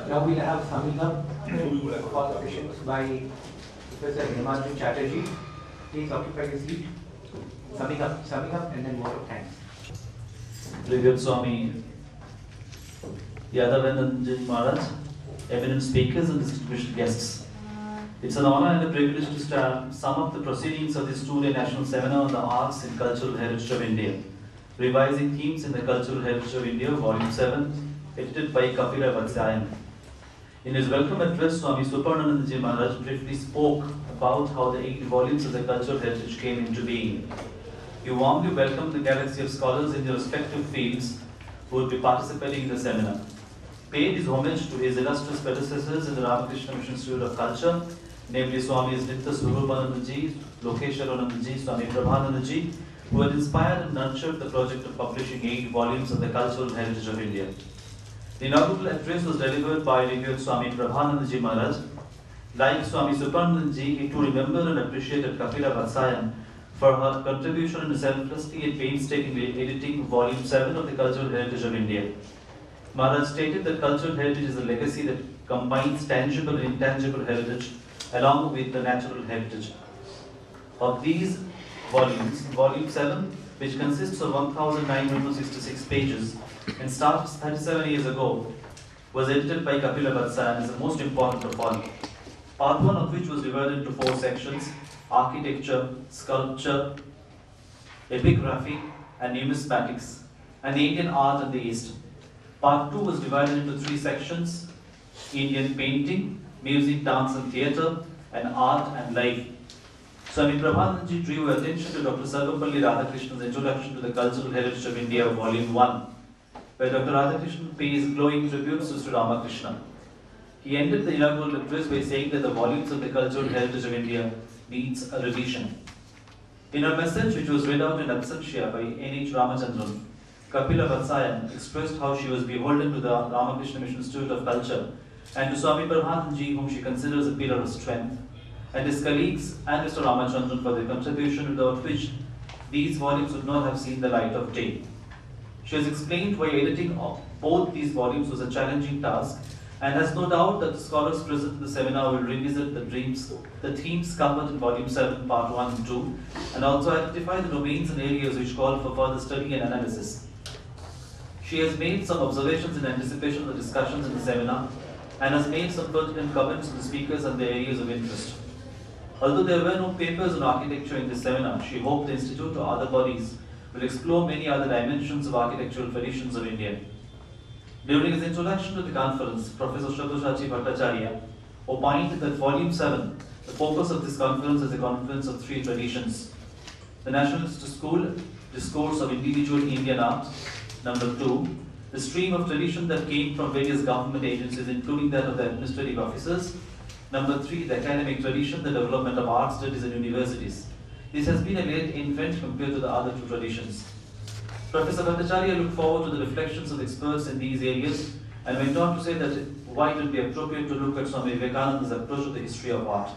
Now we'll have summing up of all the questions by Professor Himanshu Chatterjee. Please occupy your seat. Summing up, and then vote of thanks. Revered Swami Yadavanand Maharaj, eminent speakers and distinguished guests. It's an honor and a privilege to sum up the proceedings of this two-day national seminar on the arts and cultural heritage of India, revising themes in the cultural heritage of India, Volume 7, edited by Kapila Vatsyayan. In his welcome address, Swami Suparnanandaji Maharaj briefly spoke about how the 8 volumes of the cultural heritage came into being. He warmly welcomed the galaxy of scholars in their respective fields who would be participating in the seminar. Paid his homage to his illustrious predecessors in the Ramakrishna Mission Institute of Culture, namely Swamis Nitya Swarupanandaji, Lokesharanandaji, Swami Prabhanandaji, who had inspired and nurtured the project of publishing 8 volumes of the cultural heritage of India. The inaugural address was delivered by revered Swami Prabhanandaji Maharaj. Like Swami Suparnandaji, he too remembered and appreciated Kapila Vatsyayan for her contribution in selflessly and painstakingly editing Volume 7 of the Cultural Heritage of India. Maharaj stated that cultural heritage is a legacy that combines tangible and intangible heritage along with the natural heritage. Of these volumes, Volume 7, which consists of 1,966 pages and starts 37 years ago, was edited by Kapila Vatsyayan, is the most important of all. Part 1 of which was divided into 4 sections: architecture, sculpture, epigraphy, and numismatics, and the Indian art and the East. Part 2 was divided into 3 sections: Indian painting, music, dance and theatre, and art and life. Swami Prabhanandaji drew attention to Dr. Sarvapalli Radhakrishna's Introduction to the Cultural Heritage of India, Volume 1, where Dr. Radhakrishnan pays glowing tributes to Sri Ramakrishna. He ended the inaugural address by saying that the volumes of the Cultural Heritage of India needs a revision. In her message, which was read out in absentia by N.H. Ramachandran, Kapila Vatsyayan expressed how she was beholden to the Ramakrishna Mission Institute of Culture and to Swami Prabhanandaji, whom she considers a pillar of strength, and his colleagues and Mr. Ramachandran for their contribution, without which these volumes would not have seen the light of day. She has explained why editing both these volumes was a challenging task, and has no doubt that the scholars present in the seminar will revisit the themes covered in Volume 7, Part 1 and 2, and also identify the domains and areas which call for further study and analysis. She has made some observations in anticipation of the discussions in the seminar, and has made some pertinent comments on the speakers and their areas of interest. Although there were no papers on architecture in this seminar, she hoped the Institute or other bodies will explore many other dimensions of architectural traditions of India. During his introduction to the conference, Professor Shabdashachi Bhattacharya opined that Volume 7, the focus of this conference is a confluence of 3 traditions: the Nationalist School, Discourse of Individual Indian Art; number 2, the stream of tradition that came from various government agencies, including that of the administrative officers; number 3, the academic tradition, the development of art studies in universities. This has been a late infant compared to the other 2 traditions. Professor Bhattacharya looked forward to the reflections of experts in these areas and went on to say that why it would be appropriate to look at Swami Vivekananda's approach to the history of art.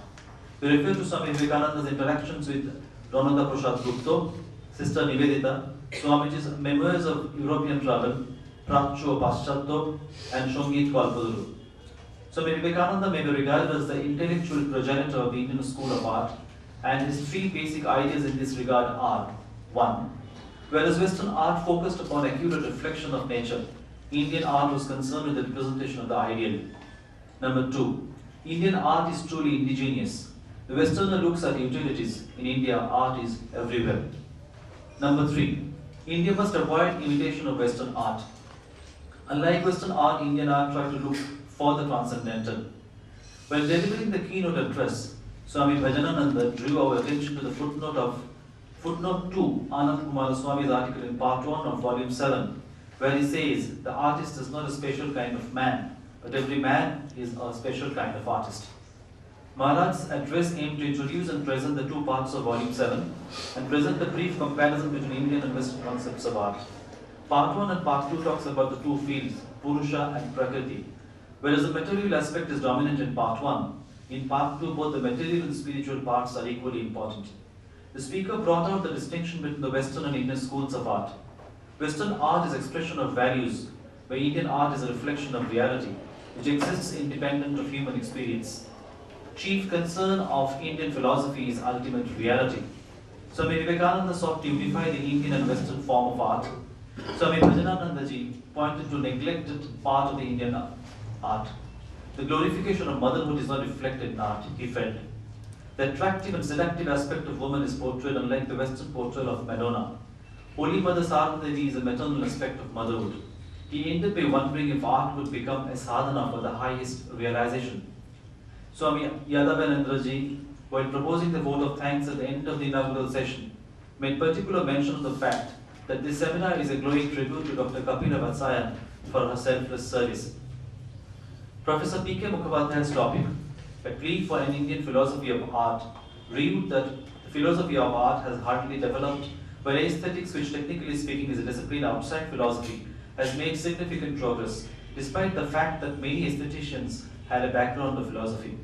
He referred to Swami Vivekananda's interactions with Rananda Prasad Gupta, Sister Nivedita, Swamiji's memoirs of European travel, Pracho Paschatto, and Shongit Kalpaduru. Swami Vivekananda may be regarded as the intellectual progenitor of the Indian School of Art, and his 3 basic ideas in this regard are: 1. Whereas Western art focused upon accurate reflection of nature, Indian art was concerned with the representation of the ideal. Number 2. Indian art is truly indigenous. The Westerner looks at utilities. In India, art is everywhere. Number 3. India must avoid imitation of Western art. Unlike Western art, Indian art tried to look for the transcendental. When delivering the keynote address, Swami Bhajanananda drew our attention to the footnote 2, Anand Kumar Swami's article in Part 1 of Volume 7, where he says, the artist is not a special kind of man, but every man is a special kind of artist. Maharaj's address aimed to introduce and present the 2 parts of Volume 7 and present a brief comparison between Indian and Western concepts of art. Part 1 and Part 2 talks about the 2 fields, Purusha and Prakriti. Whereas the material aspect is dominant in Part 1, in Part 2 both the material and spiritual parts are equally important. The speaker brought out the distinction between the Western and Indian schools of art. Western art is expression of values, where Indian art is a reflection of reality. which exists independent of human experience. Chief concern of Indian philosophy is ultimate reality. Swami Vivekananda sought to unify the Indian and Western form of art. Swami Bhajananandaji pointed to neglected part of the Indian art. The glorification of motherhood is not reflected in art, he felt. The attractive and seductive aspect of woman is portrayed unlike the Western portrayal of Madonna. Holy Mother Sarvadeva is a maternal aspect of motherhood. He ended by wondering if art would become a sadhana for the highest realization. Swami Yadavanandraji, while proposing the vote of thanks at the end of the inaugural session, made particular mention of the fact that this seminar is a glowing tribute to Dr. Kapila Vatsyayan for her selfless service. Professor P.K. Mukhopadhyay's topic, a plea for an Indian philosophy of art, revealed that the philosophy of art has hardly developed, while aesthetics, which technically speaking is a discipline outside philosophy, has made significant progress, despite the fact that many aestheticians had a background of philosophy.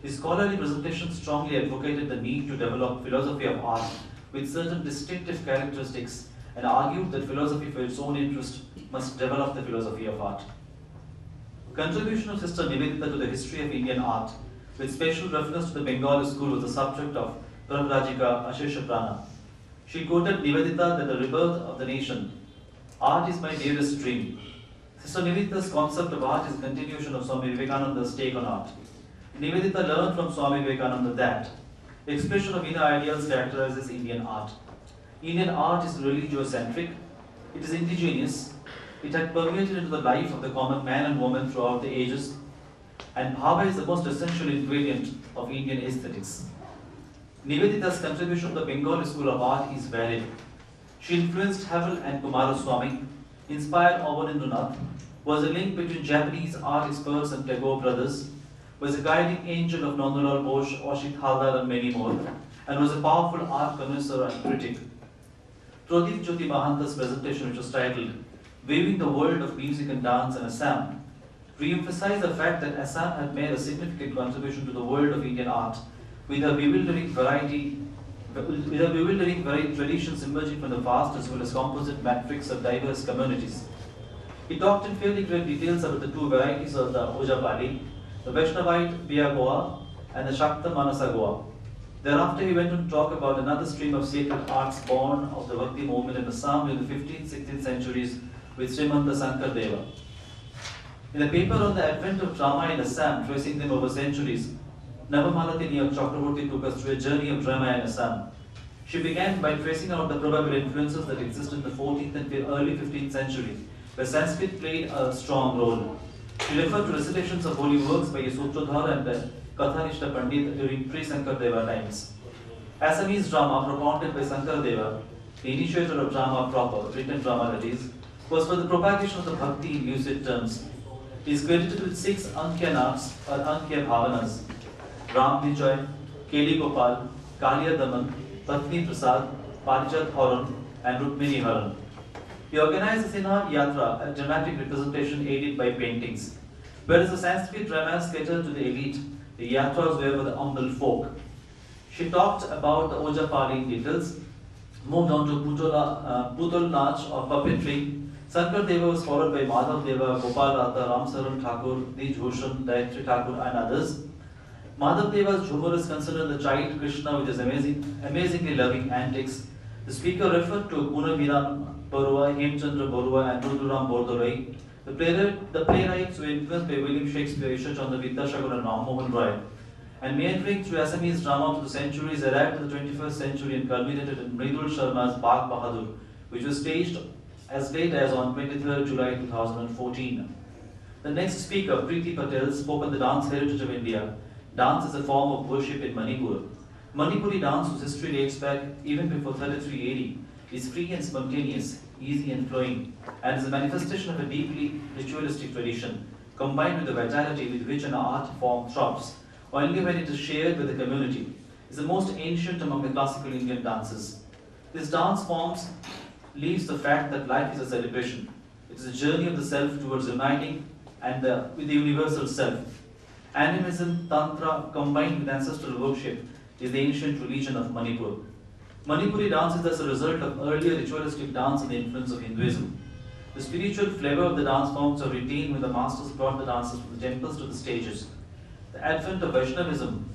The scholarly presentation strongly advocated the need to develop philosophy of art with certain distinctive characteristics and argued that philosophy for its own interest must develop the philosophy of art. Contribution of Sister Nivedita to the history of Indian art, with special reference to the Bengali school, was the subject of Prabhrajika Ashesha Prana. She quoted Nivedita that the rebirth of the nation, art is my dearest dream. Sister Nivedita's concept of art is a continuation of Swami Vivekananda's take on art. Nivedita learned from Swami Vivekananda that the expression of inner ideals characterizes Indian art. Indian art is religiocentric, it is indigenous, it had permeated into the life of the common man and woman throughout the ages, and bhava is the most essential ingredient of Indian aesthetics. Nivedita's contribution to the Bengali school of art is varied. She influenced Havel and Kumaraswamy, inspired Avanindranath, was a link between Japanese art experts and Tagore brothers, was a guiding angel of Nandalal Bose, Ashit Haldar and many more, and was a powerful art connoisseur and critic. Pradeep Jyoti Mahanta's presentation, which was titled Weaving the World of Music and Dance in Assam, re-emphasized the fact that Assam had made a significant contribution to the world of Indian art, with a bewildering traditions emerging from the vast as well as composite matrix of diverse communities. He talked in fairly great details about the two varieties of the Ojapali, the Vaishnavite Biya Goa and the Shakta Manasa Goa. Thereafter, he went on to talk about another stream of sacred arts born of the Bhakti movement in Assam in the 15th, 16th centuries with Srimanta Sankar Deva. In a paper on the advent of drama in Assam, tracing them over centuries, Navamalini of Chakraborty took us through a journey of drama in Assam. She began by tracing out the probable influences that existed in the 14th and early 15th century, where Sanskrit played a strong role. She referred to recitations of holy works by Sutradhar and Kathanishta Pandit during pre-Sankar Deva times. Assamese drama, propounded by Sankar Deva, the initiator of drama proper, written drama that is, was for the propagation of the bhakti in lucid terms. He is credited with 6 Ankya Naaks or Ankya Bhavanas: Ram Vijay, Keli Gopal, Kaliya Daman, Patni Prasad, Parijat Haran, and Rukmini Haran. He organized the Sinha Yatra, a dramatic representation aided by paintings. Whereas the Sanskrit dramas catered to the elite, the Yatras were for the humble folk. She talked about the Ojapali in details, moved on to Putul Nach or puppetry. Sankar Deva was followed by Madhav Deva, Gopal Rata, Ramsaran Thakur, Nij Bhushan, Gayatri Thakur, and others. Madhav Deva's humor is considered the child Krishna with his amazingly loving antics. The speaker referred to Gunaviran Barua, Hemchandra Barua, and Ruduram Bordolai. The playwrights were influenced by William Shakespeare, Isha Chandra Vidyasagar, and Ram Mohan Roy. And meandering through Assamese drama to the centuries, arrived to the 21st century and culminated in Mridul Sharma's Bagh Bahadur, which was staged as late as on 23rd July 2014. The next speaker, Preeti Patel, spoke on the dance heritage of India. Dance is a form of worship in Manipur. Manipuri dance, whose history dates back even before 33 AD, is free and spontaneous, easy and flowing, and is a manifestation of a deeply ritualistic tradition, combined with the vitality with which an art form throbs, only when it is shared with the community. It is the most ancient among the classical Indian dances. This dance form leaves the fact that life is a celebration. It is a journey of the self towards uniting with the universal self. Animism, Tantra, combined with ancestral worship, is the ancient religion of Manipur. Manipuri dance is thus a result of earlier ritualistic dance and the influence of Hinduism. The spiritual flavor of the dance forms are retained when the masters brought the dancers from the temples to the stages. The advent of Vaishnavism,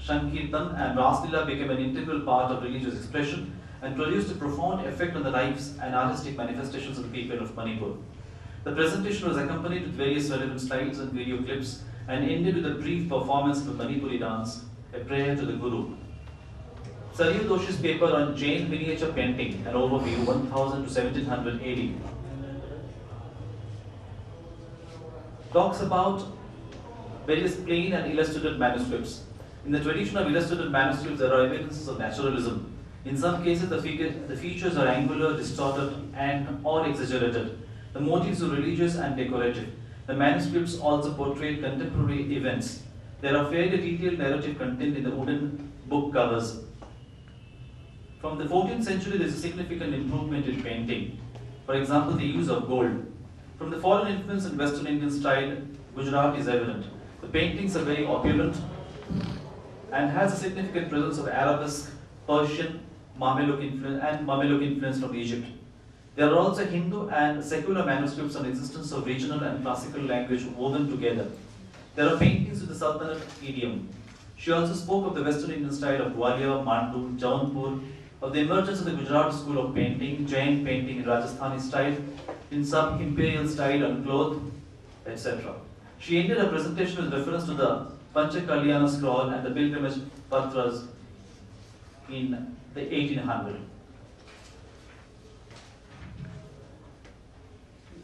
Sankirtan and Raslila became an integral part of religious expression and produced a profound effect on the lives and artistic manifestations of the people of Manipur. The presentation was accompanied with various relevant slides and video clips and ended with a brief performance of a Manipuri dance, a prayer to the Guru. Saryu Doshi's paper on Jain miniature painting, an overview 1000 to 1700 AD, talks about various plain and illustrated manuscripts. In the tradition of illustrated manuscripts, there are evidences of naturalism. In some cases, the features are angular, distorted, and or exaggerated. The motifs are religious and decorative. The manuscripts also portray contemporary events. There are fairly detailed narrative content in the wooden book covers. From the 14th century, there is a significant improvement in painting. For example, the use of gold. From the foreign influence in Western Indian style, Gujarat is evident. The paintings are very opulent and has a significant presence of Arabesque, Persian, Mameluke influence from Egypt. There are also Hindu and secular manuscripts on the existence of regional and classical language woven together. There are paintings with the Sultanate idiom. She also spoke of the Western Indian style of Gwalior, Mandu, Jaunpur, of the emergence of the Gujarat school of painting, Jain painting in Rajasthani style, in some imperial style on cloth, etc. She ended her presentation with reference to the Panchakalyana scroll and the pilgrimage patras in the 1800.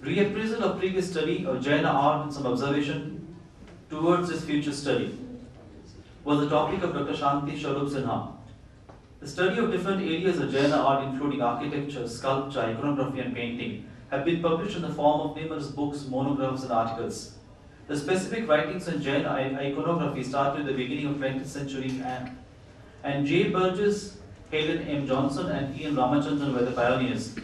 Reappraisal of previous study of Jaina art and some observation towards this future study was the topic of Dr. Shanti Swarup Sinha. The study of different areas of Jaina art, including architecture, sculpture, iconography, and painting, have been published in the form of numerous books, monographs, and articles. The specific writings on Jaina iconography started at the beginning of 20th century, and J. Burgess, Helen M. Johnson, and Ian Ramachandran were the pioneers.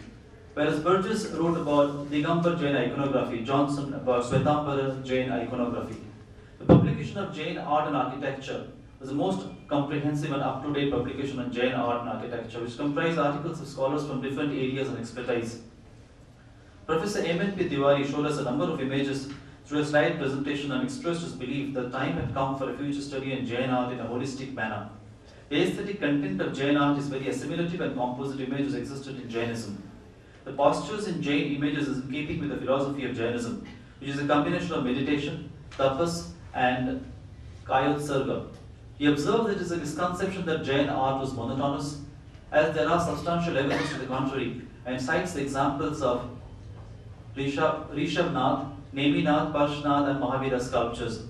Whereas Burgess wrote about Digambar Jain iconography, Johnson about Swetambara Jain iconography. The publication of Jain art and architecture was the most comprehensive and up-to-date publication on Jain art and architecture, which comprised articles of scholars from different areas and expertise. Professor M.N.P. Tiwari showed us a number of images through a slide presentation and expressed his belief that time had come for a future study in Jain art in a holistic manner. The aesthetic content of Jain art is very assimilative and composite images existed in Jainism. The postures in Jain images is in keeping with the philosophy of Jainism, which is a combination of meditation, tapas, and kayotsarga. He observed that it is a misconception that Jain art was monotonous, as there are substantial evidence to the contrary, and cites the examples of Rishabhnath, Neminath, Parshnath, and Mahavira sculptures.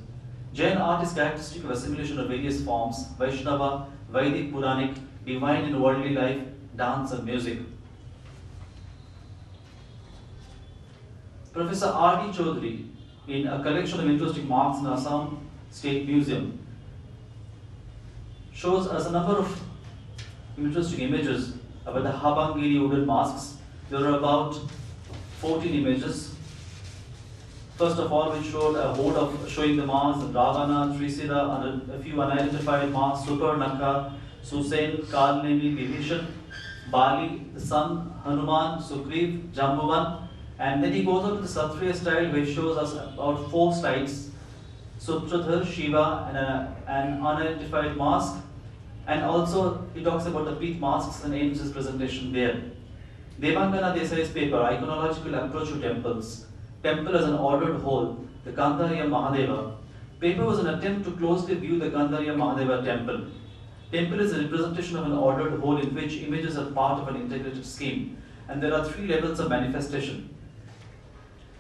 Jain art is characteristic of assimilation of various forms: Vaishnava, Vedic, Puranic, divine and worldly life, dance, and music. Professor R.D. Chaudhary, in a collection of interesting marks in Assam State Museum, shows us a number of interesting images about the Habangiri wooden masks. There are about 14 images. First of all, we showed a board showing the masks of Ravana, Trisira, and a few unidentified masks: Supernaka, Susen, Kalnemi, Vibhishan, Bali, the sun, Hanuman, Sugriv, Jambuvan. And then he goes on to the Satriya style, which shows us about 4 slides: Sutradhar, Shiva, and an unidentified mask. And also he talks about the Preet masks and ends his presentation there. Devangana Desai's paper, Iconological Approach to Temples, Temple as an Ordered Whole, the Gandhariya Mahadeva. Paper was an attempt to closely view the Gandhariya Mahadeva temple. Temple is a representation of an ordered whole in which images are part of an integrated scheme. And there are 3 levels of manifestation: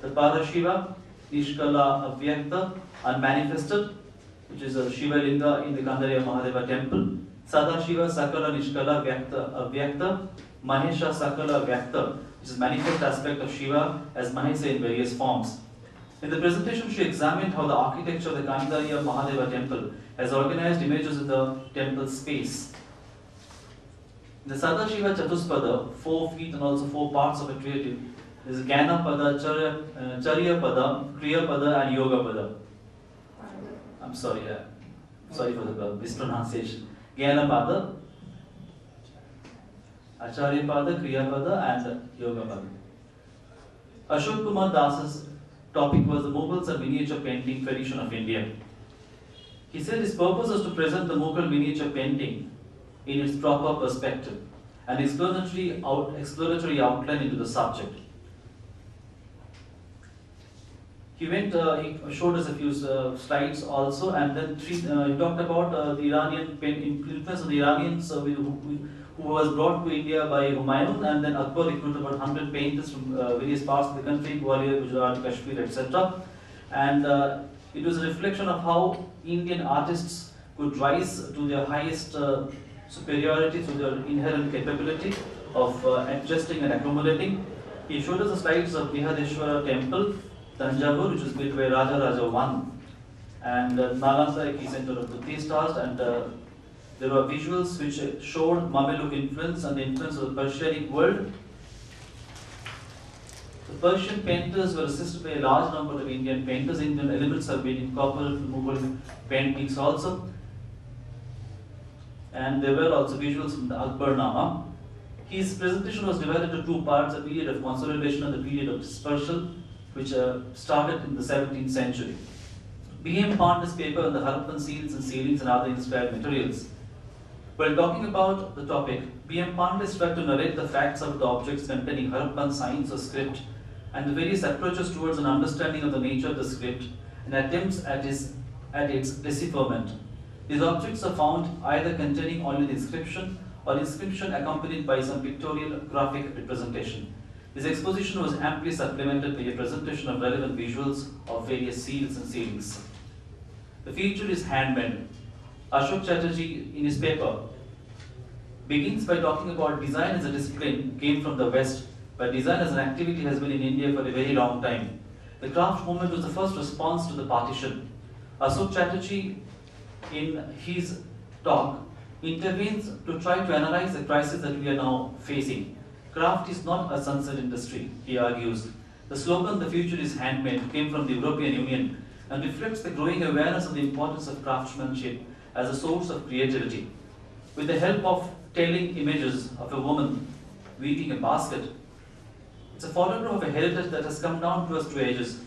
the Parashiva, Nishkala, Avyakta, unmanifested, which is a Shiva Linga in the Gandhariya Mahadeva temple; Sadashiva, Sakala, Nishkala, Avyakta; Mahesha, Sakala, Avyakta, which is manifest aspect of Shiva as Mahesa in various forms. In the presentation, she examined how the architecture of the Gandhariya Mahadeva temple has organized images in the temple space. In the Sadashiva Chatuspada, 4 feet and also 4 parts of a creative, there is Jnana Pada, Charya Pada, Kriya Pada, and Yoga Pada. I'm sorry for the mispronunciation. Jnana Pada, Acharya Pada, Kriya Pada, and Yoga Pada. Ashok Kumar Das's topic was the Mughals and miniature painting tradition of India. He said his purpose was to present the Mughal miniature painting in its proper perspective, an exploratory outline into the subject. He showed us a few slides also, and then he talked about the Iranian influence of the Iranians who was brought to India by Humayun, and then Akbar recruited about 100 painters from various parts of the country, Gwalior, Gujarat, Kashmir, etc. And it was a reflection of how Indian artists could rise to their highest superiority, to their inherent capability of adjusting and accommodating. He showed us the slides of Brihadeshwara temple, Tanjavur, which was built by Raja Raja I, and Nalanda, a key center of Buddhistas, and there were visuals which showed Mameluke influence and the influence of the Persianic world. The Persian painters were assisted by a large number of Indian painters. Indian elements have been incorporated in Mughal paintings also. And there were also visuals from the Akbarnama. His presentation was divided into two parts, a period of consolidation and the period of dispersal, which started in the 17th century. B.M. Pandey's paper on the Harappan seals and ceilings and other inspired materials. While talking about the topic, B.M. Pandey tried to narrate the facts of the objects containing Harappan signs or script and the various approaches towards an understanding of the nature of the script and attempts at its decipherment. These objects are found either containing only the inscription or inscription accompanied by some pictorial graphic representation. This exposition was amply supplemented by a presentation of relevant visuals of various seals and ceilings. The feature is handmade. Ashok Chatterjee, in his paper, begins by talking about design as a discipline came from the West, but design as an activity has been in India for a very long time. The craft movement was the first response to the partition. Ashok Chatterjee, in his talk, intervenes to try to analyze the crisis that we are now facing. Craft is not a sunset industry, he argues. The slogan, "The future is handmade," came from the European Union and reflects the growing awareness of the importance of craftsmanship as a source of creativity. With the help of telling images of a woman weaving a basket, it's a photograph of a heritage that has come down to us through ages.